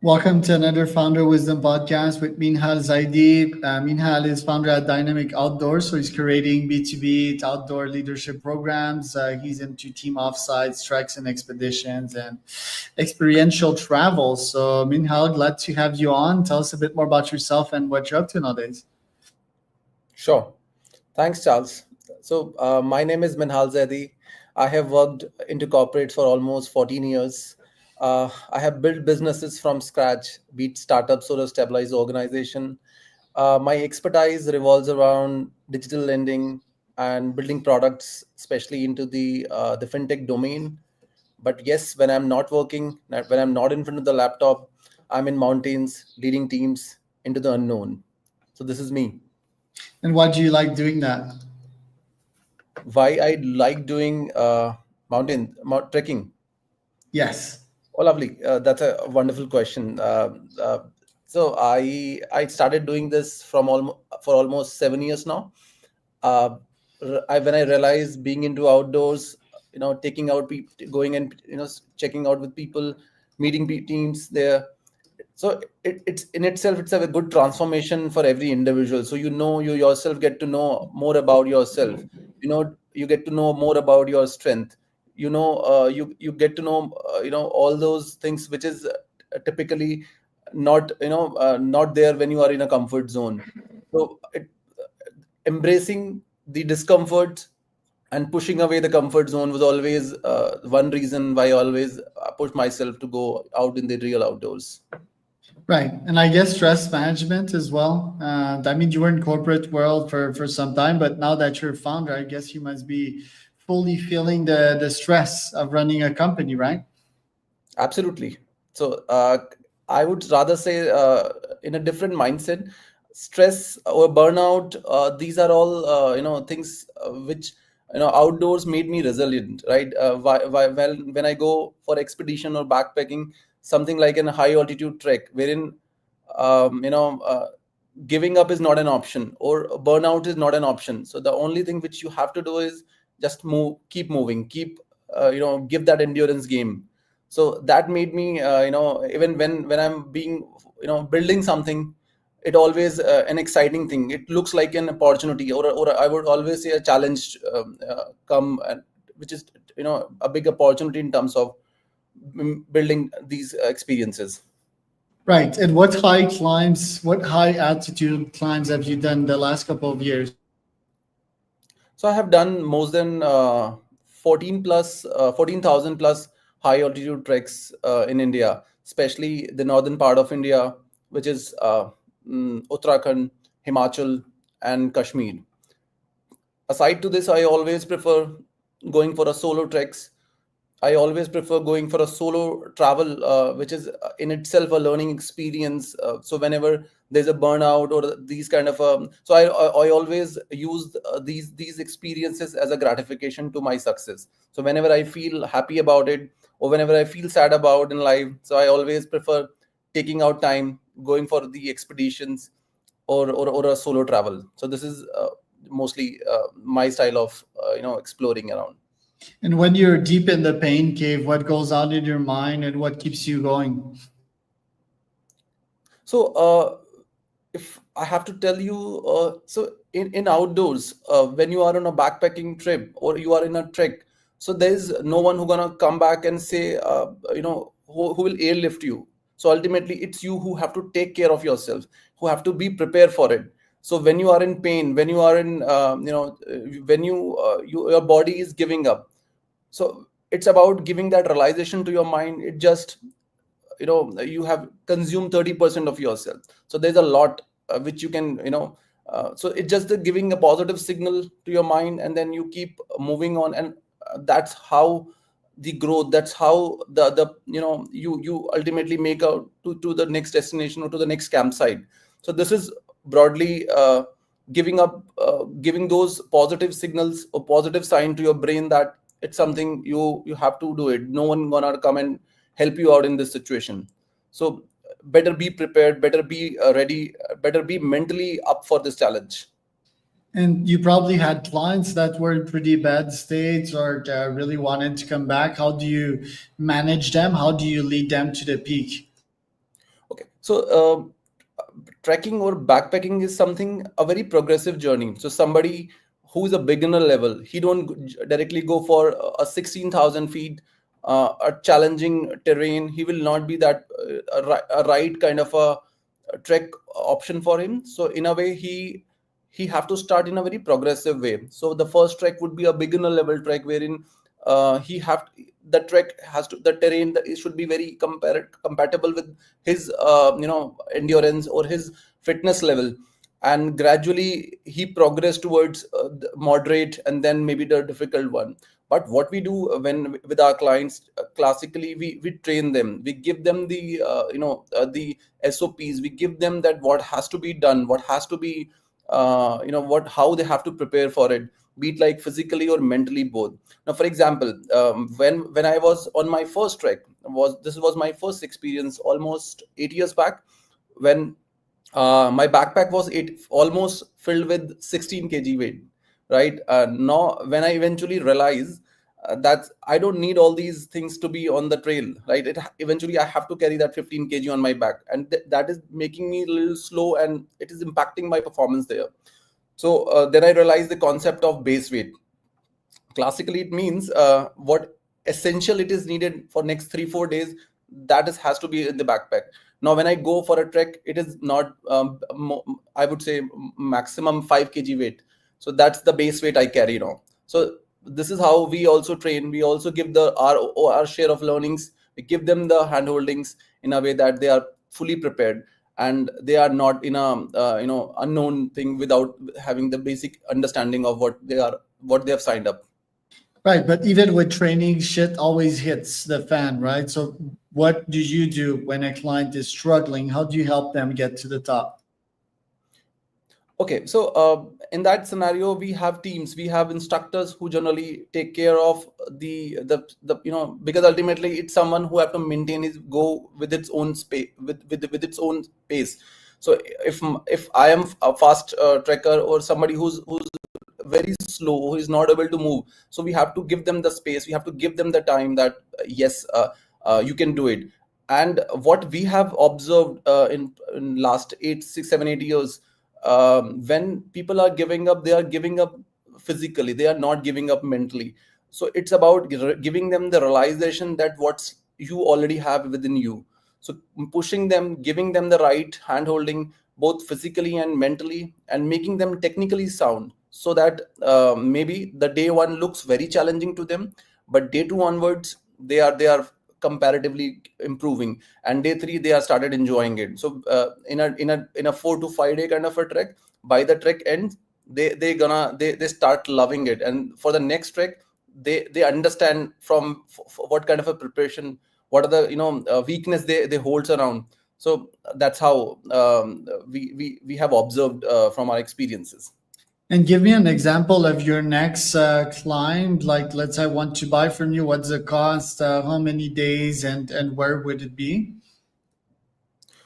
Welcome to another Founder Wisdom podcast with Minhal Zaidi. Minhal is founder at Dynamic Outdoors, so he's creating B2B to outdoor leadership programs. He's into team offsites, treks and expeditions, and experiential travel. So, Minhal, glad to have you on. Tell us a bit more about yourself and what you're up to nowadays. Sure. Thanks, Charles. My name is Minhal Zaidi. I have worked into corporates for almost 14 years. I have built businesses from scratch, be it startups or a stabilized organization. My expertise revolves around digital lending and building products, especially into the fintech domain. But yes, when I'm not working, when I'm not in front of the laptop, I'm in mountains, leading teams into the unknown. So this is me. And why do you like doing that? Why I like doing trekking. Yes. Oh, lovely. That's a wonderful question. So I started doing this for almost 7 years now. Uh, when I realized being into outdoors, taking out people, going and checking out with people, meeting teams there. So it's in itself, it's a good transformation for every individual. So you yourself get to know more about yourself. You get to know more about your strength. You get to know all those things which is typically not there when you are in a comfort zone. So embracing the discomfort and pushing away the comfort zone was always one reason why I always push myself to go out in the real outdoors. Right. And I guess stress management as well. I mean, you were in corporate world for some time, but now that you're a founder, I guess you must be fully feeling the stress of running a company, right? Absolutely. So I would rather say in a different mindset, stress or burnout. These are all things which outdoors made me resilient. Right. Well, when I go for expedition or backpacking, something like in a high altitude trek, wherein um, you know uh, giving up is not an option or burnout is not an option. So the only thing which you have to do is just move, keep moving, keep give that endurance game. So that made me even when I'm being building something, it always an exciting thing. It looks like an opportunity, or I would always say a challenge come which is a big opportunity in terms of building these experiences. Right. And what high altitude climbs have you done the last couple of years? So I have done more than 14,000 plus high altitude treks in India, especially the northern part of India, which is Uttarakhand, Himachal, and Kashmir. Aside to this, I always prefer going for a solo treks. I always prefer going for a solo travel, which is in itself a learning experience. So whenever there's a burnout or these kind of, I always use these experiences as a gratification to my success. So whenever I feel happy about it, or whenever I feel sad about in life, so I always prefer taking out time, going for the expeditions, or a solo travel. So this is mostly my style of exploring around. And when you're deep in the pain cave, what goes on in your mind and what keeps you going? So, if I have to tell you, in outdoors, when you are on a backpacking trip or you are in a trek, so there is no one who gonna come back and say, who will airlift you. So ultimately, it's you who have to take care of yourself, who have to be prepared for it. So when you are in pain, when you are in, when your body is giving up, so it's about giving that realization to your mind. It just you have consumed 30% of yourself, so there's a lot which you can so it's just the giving a positive signal to your mind, and then you keep moving on, and that's how the growth, that's how the you ultimately make out to the next destination or to the next campsite. So this is broadly giving those positive signals or positive sign to your brain that it's something you have to do it. No one gonna come and help you out in this situation. So better be prepared, better be ready, better be mentally up for this challenge. And you probably had clients that were in pretty bad states or really wanted to come back. How do you manage them? How do you lead them to the peak? So trekking or backpacking is something a very progressive journey. So somebody who's a beginner level, he don't directly go for a 16,000 feet a challenging terrain. He will not be that a right kind of a trek option for him. So in a way, he have to start in a very progressive way. So the first trek would be a beginner level trek, wherein he have the trek has to the terrain that it should be very compatible with his endurance or his fitness level, and gradually he progress towards the moderate and then maybe the difficult one. But what we do when with our clients, classically we train them, we give them the the SOPs, we give them that what has to be done, what has to be what how they have to prepare for it, be it like physically or mentally both. Now for example, when I was on my first trek, was this was my first experience almost 8 years back, when my backpack was almost filled with 16 kg weight, right? Now when I eventually realized that I don't need all these things to be on the trail, right? Eventually I have to carry that 15 kg on my back, and that is making me a little slow, and it is impacting my performance there. So then I realized the concept of base weight. Classically it means what essential it is needed for next 3 4 days, that is has to be in the backpack. Now when I go for a trek, it is not I would say maximum 5 kg weight. So that's the base weight I carry now. So this is how we also train, we also give the our share of learnings, we give them the hand holdings in a way that they are fully prepared, and they are not in a unknown thing without having the basic understanding of what they have signed up. Right, but even with training, shit always hits the fan, right? So, what do you do when a client is struggling? How do you help them get to the top? Okay, so in that scenario, we have teams, we have instructors who generally take care of the because ultimately it's someone who have to maintain his go with its own space, with its own pace. So if I am a fast trekker, or somebody who's very slow, who is not able to move, so we have to give them the space, we have to give them the time that yes, you can do it. And what we have observed in last 8 6 7 8 years, when people are giving up, they are giving up physically, they are not giving up mentally. So it's about giving them the realization that what's you already have within you. So pushing them, giving them the right hand holding, both physically and mentally, and making them technically sound, so that maybe the day one looks very challenging to them, but day two onwards they are comparatively improving, and day three they are started enjoying it. So in a 4 to 5 day kind of a trek, by the trek end, they start loving it, and for the next trek they understand from what kind of a preparation, what are the weakness they holds around. So that's how we have observed from our experiences. And give me an example of your next climb. Like, let's say I want to buy from you. What's the cost? How many days? And where would it be?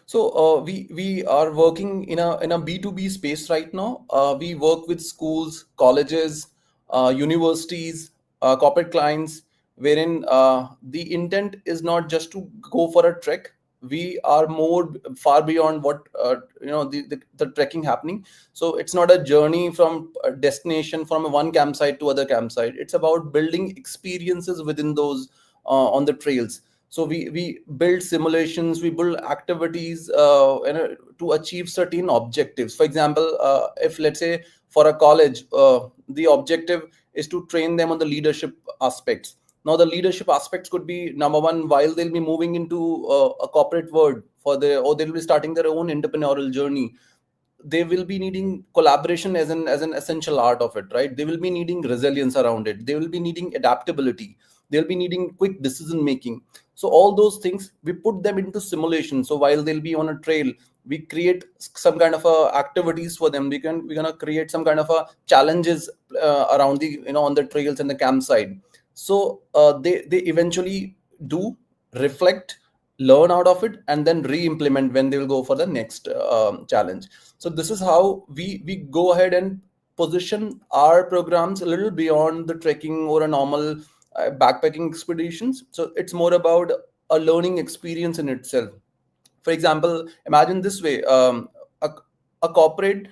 So we are working in a B2B space right now. We work with schools, colleges, universities, corporate clients, wherein the intent is not just to go for a trek. We are more far beyond what the trekking happening. So it's not a journey from a destination from one campsite to other campsite. It's about building experiences within those on the trails. So we build simulations, we build activities to achieve certain objectives. For example, if let's say for a college, the objective is to train them on the leadership aspects. Now the leadership aspects could be number one, while they'll be moving into a corporate world for their, or they'll be starting their own entrepreneurial journey, they will be needing collaboration as an essential art of it, right? They will be needing resilience around it, they will be needing adaptability, they'll be needing quick decision making. So all those things we put them into simulation. So while they'll be on a trail, we create some kind of activities for them. We're gonna create some kind of challenges around the on the trails and the campsite. So they eventually do reflect, learn out of it, and then re-implement when they will go for the next challenge. So this is how we go ahead and position our programs a little beyond the trekking or a normal backpacking expeditions. So it's more about a learning experience in itself. For example, imagine this way: a corporate,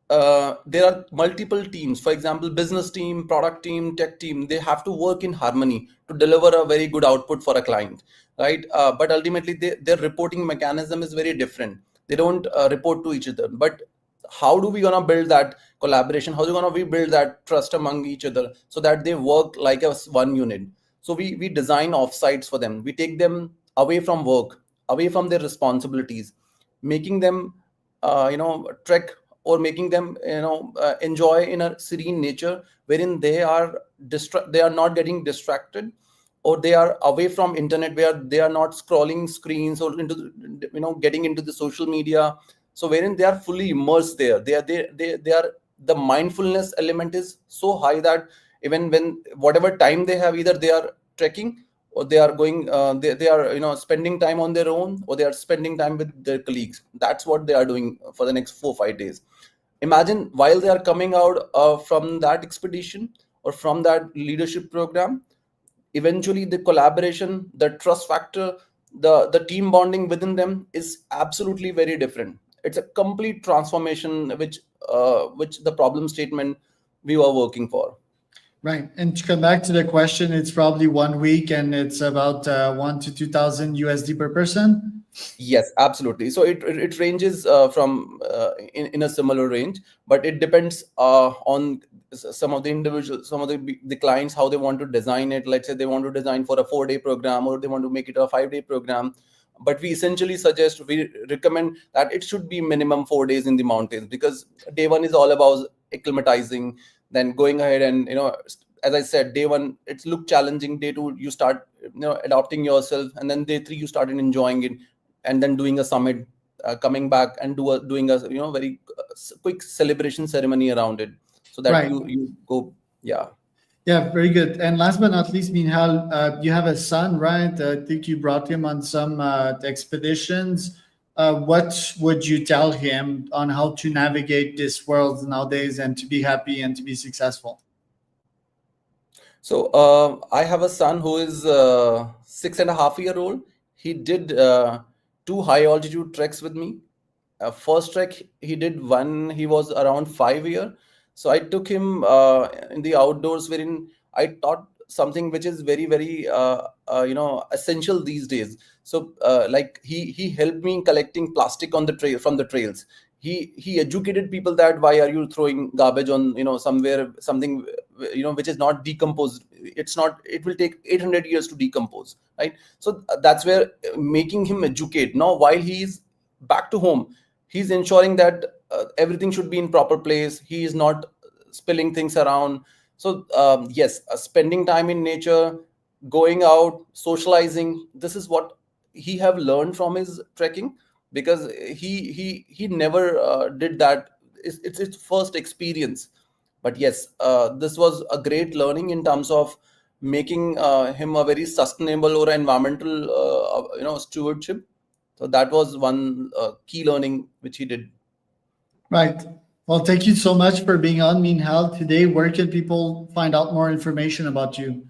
there are multiple teams. For example, business team, product team, tech team. They have to work in harmony to deliver a very good output for a client, right? But ultimately, their reporting mechanism is very different. They don't report to each other. But how do we gonna build that collaboration? How do we gonna we build that trust among each other so that they work like a one unit? So we design offsites for them. We take them away from work, away from their responsibilities, making them trek, or making them enjoy in a serene nature wherein they are not getting distracted, or they are away from internet where they are not scrolling screens or into getting into the social media. So wherein they are fully immersed there, they are the mindfulness element is so high that even when whatever time they have, either they are trekking, or they are going they are spending time on their own, or they are spending time with their colleagues. That's what they are doing for the next 4 5 days. Imagine while they are coming out from that expedition or from that leadership program, eventually the collaboration, the trust factor, the team bonding within them is absolutely very different. It's a complete transformation, which the problem statement we were working for. Right. And to come back to the question, it's probably 1 week and it's about 1 to 2,000 USD per person. Yes, absolutely. So it ranges from in a similar range, but it depends on some of the individual, some of the clients, how they want to design it. Let's say they want to design for a 4 day program, or they want to make it a 5 day program. But we essentially suggest, we recommend that it should be minimum 4 days in the mountains, because day one is all about acclimatizing, then going ahead and as I said, day one it's look challenging, day two you start adopting yourself, and then day three you started enjoying it, and then doing a summit, coming back and doing a very quick celebration ceremony around it, so that Right. you go. Yeah. Yeah, very good. And last but not least, Minhal, you have a son, right? I think you brought him on some expeditions. What would you tell him on how to navigate this world nowadays and to be happy and to be successful? So I have a son who is 6.5 year old. He did two high altitude treks with me. First trek he did when he was around 5 year. So I took him in the outdoors, wherein I taught something which is very very essential these days. So like he helped me in collecting plastic on the trail, from the trails. He educated people that why are you throwing garbage on somewhere, something which is not decomposed. It's not, it will take 800 years to decompose, right? So that's where making him educate. Now while he's back to home, he's ensuring that everything should be in proper place. He is not spilling things around. So yes, spending time in nature, going out, socializing, this is what he have learned from his trekking, because he never did that. It's his first experience. But yes, this was a great learning in terms of making him a very sustainable or environmental stewardship. So that was one key learning which he did. Right. Well, thank you so much for being on Minhal today. Where can people find out more information about you?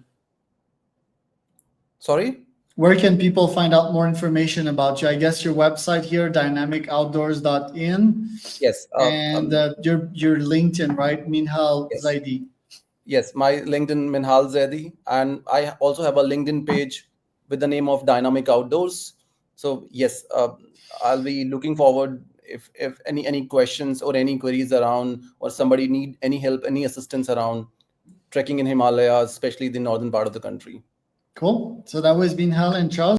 Sorry. Where can people find out more information about you? I guess your website here, dynamicoutdoors.in, Yes. and your LinkedIn, right? Minhal Yes. Zaidi. Yes. My LinkedIn, Minhal Zaidi, and I also have a LinkedIn page with the name of Dynamic Outdoors. So yes, I'll be looking forward if any questions or any queries around, or somebody need any help, any assistance around trekking in Himalayas, especially the northern part of the country. Cool. So that was Minhal and Charles.